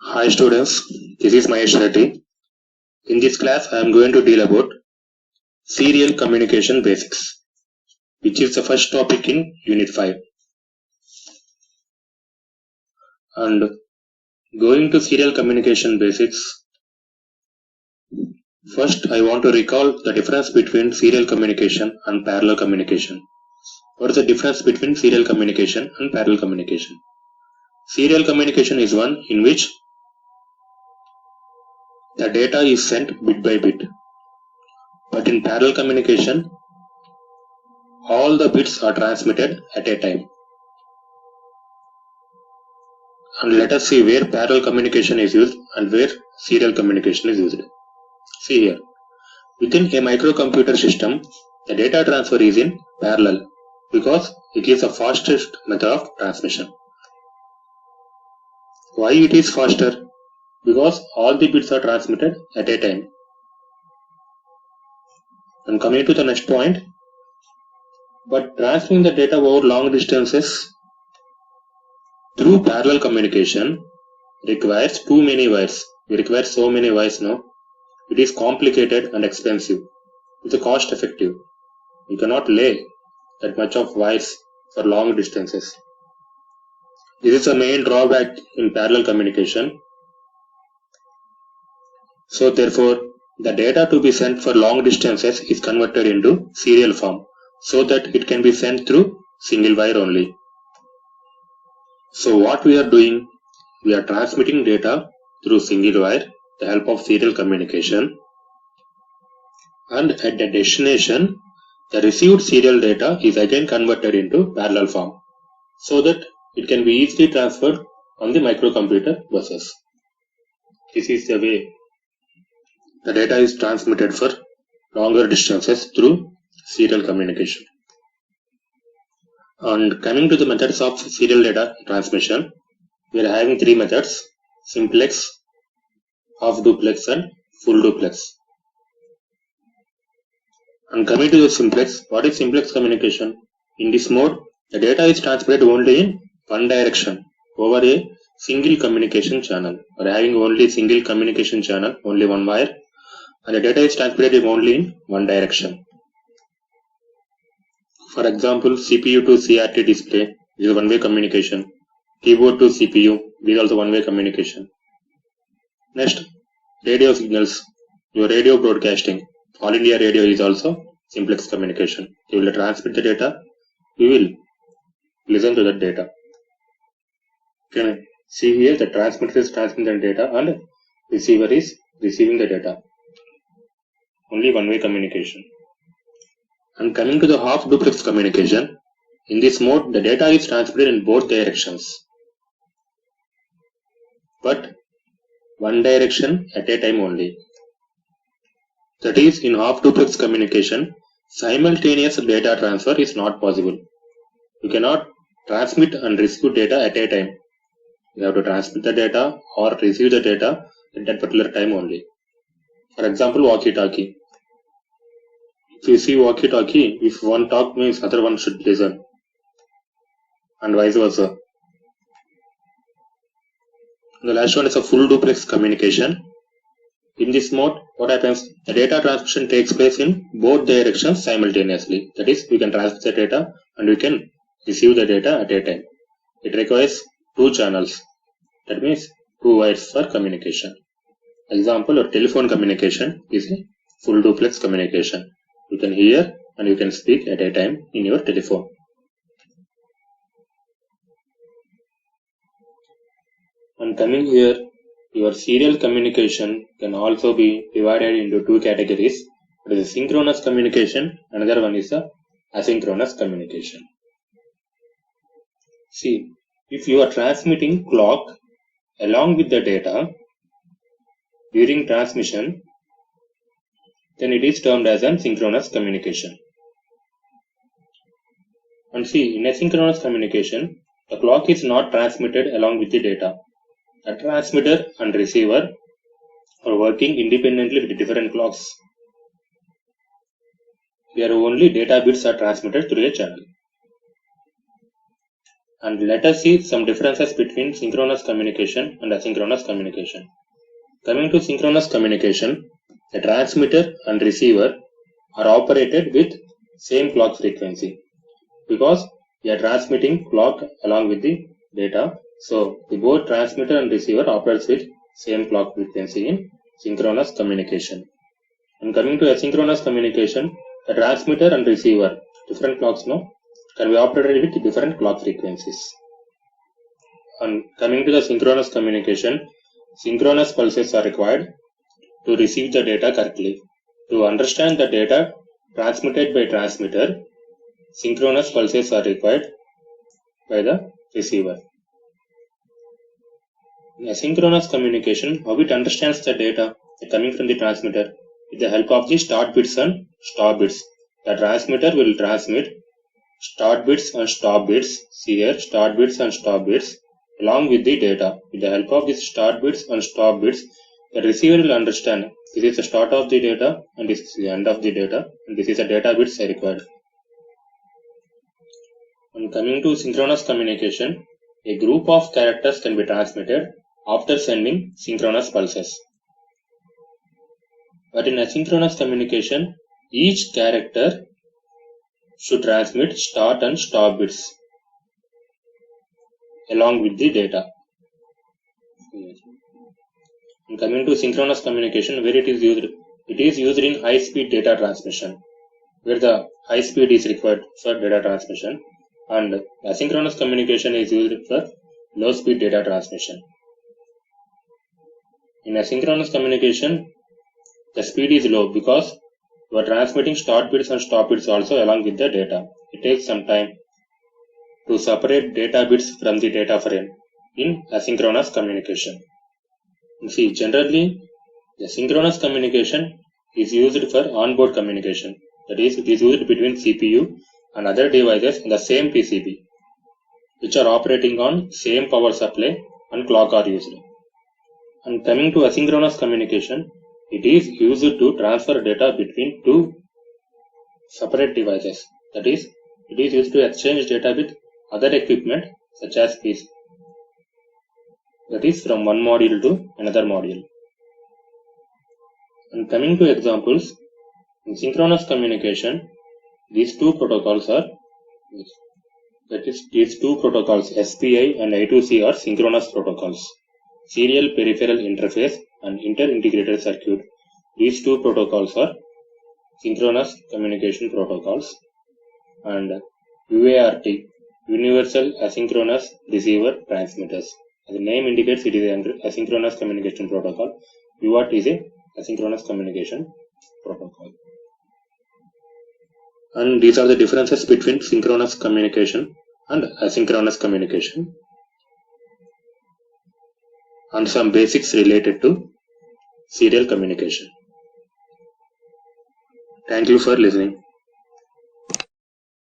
Hi students, this is Mahesh Reddy. In this class, I am going to deal about serial communication basics, which is the first topic in Unit 5. And going to serial communication basics, first I want to recall the difference between serial communication and parallel communication. What is the difference between serial communication and parallel communication? Serial communication is one in which the data is sent bit by bit. But in parallel communication, all the bits are transmitted at a time. And let us see where parallel communication is used and where serial communication is used. See here. Within a microcomputer system, the data transfer is in parallel because it is the fastest method of transmission. Why it is faster? Because all the bits are transmitted at a time. And coming to the next point, but transferring the data over long distances through parallel communication requires too many wires. We require so many wires now. It is complicated and expensive. It's cost effective. You cannot lay that much of wires for long distances. This is the main drawback in parallel communication. So therefore, the data to be sent for long distances is converted into serial form so that it can be sent through single wire only. So what we are doing, we are transmitting data through single wire with the help of serial communication, and at the destination, the received serial data is again converted into parallel form so that it can be easily transferred on the microcomputer buses. This is the way the data is transmitted for longer distances through serial communication. And coming to the methods of serial data transmission, we are having three methods: simplex, half duplex and full duplex. And coming to the simplex, what is simplex communication? In this mode, the data is transmitted only in one direction over a single communication channel. We are having only single communication channel, only one wire, and the data is transmitted only in one direction. For example, CPU to CRT display is one-way communication. Keyboard to CPU is also one-way communication. Next, radio signals. Your radio broadcasting. All India Radio is also simplex communication. You will transmit the data. We will listen to that data. Can see here the transmitter is transmitting the data and receiver is receiving the data. Only one-way communication. And coming to the half duplex communication, in this mode the data is transmitted in both directions, but one direction at a time only. That is, in half duplex communication, simultaneous data transfer is not possible. You cannot transmit and receive data at a time. You have to transmit the data or receive the data at that particular time only. For example, walkie-talkie. If you see walkie-talkie, if one talk means other one should listen, and vice versa. The last one is a full duplex communication. In this mode, what happens? The data transmission takes place in both directions simultaneously. That is, we can transmit the data and we can receive the data at a time. It requires two channels. That means two wires for communication. Example, a telephone communication is a full duplex communication. You can hear and you can speak at a time in your telephone. And coming here, your serial communication can also be divided into two categories. It is a synchronous communication, another one is a asynchronous communication. See, if you are transmitting clock along with the data during transmission, then it is termed as a synchronous communication. And see, in asynchronous communication, the clock is not transmitted along with the data. The transmitter and receiver are working independently with different clocks. Here only data bits are transmitted through a channel. And let us see some differences between synchronous communication and asynchronous communication. Coming to synchronous communication, the transmitter and receiver are operated with same clock frequency because we are transmitting clock along with the data. So the both transmitter and receiver operates with same clock frequency in synchronous communication. And coming to asynchronous communication, the transmitter and receiver, different clocks can be operated with different clock frequencies. And coming to the synchronous communication, synchronous pulses are required to receive the data correctly. To understand the data transmitted by transmitter, synchronous pulses are required by the receiver. In asynchronous communication, how it understands the data coming from the transmitter with the help of the start bits and stop bits. The transmitter will transmit start bits and stop bits. See here, start bits and stop bits along with the data. With the help of these start bits and stop bits, the receiver will understand this is the start of the data and this is the end of the data and this is the data bits required. And coming to synchronous communication, a group of characters can be transmitted after sending synchronous pulses. But in asynchronous communication, each character should transmit start and stop bits along with the data. And coming to synchronous communication, where it is used in high-speed data transmission, where the high speed is required for data transmission, and asynchronous communication is used for low-speed data transmission. In asynchronous communication, the speed is low because we are transmitting start bits and stop bits also along with the data. It takes some time to separate data bits from the data frame in asynchronous communication. You see, generally, the synchronous communication is used for onboard communication. That is, it is used between CPU and other devices in the same PCB, which are operating on same power supply and clock are used. And coming to asynchronous communication, it is used to transfer data between two separate devices. That is, it is used to exchange data with other equipment such as PC. That is from one module to another module. And coming to examples, in synchronous communication, these two protocols are, these two protocols SPI and I2C are synchronous protocols. Serial Peripheral Interface and Inter-Integrated Circuit. These two protocols are synchronous communication protocols. And UART, Universal Asynchronous Receiver Transmitters. As the name indicates, it is an asynchronous communication protocol. UART is a asynchronous communication protocol. And these are the differences between synchronous communication and asynchronous communication, and some basics related to serial communication. Thank you for listening.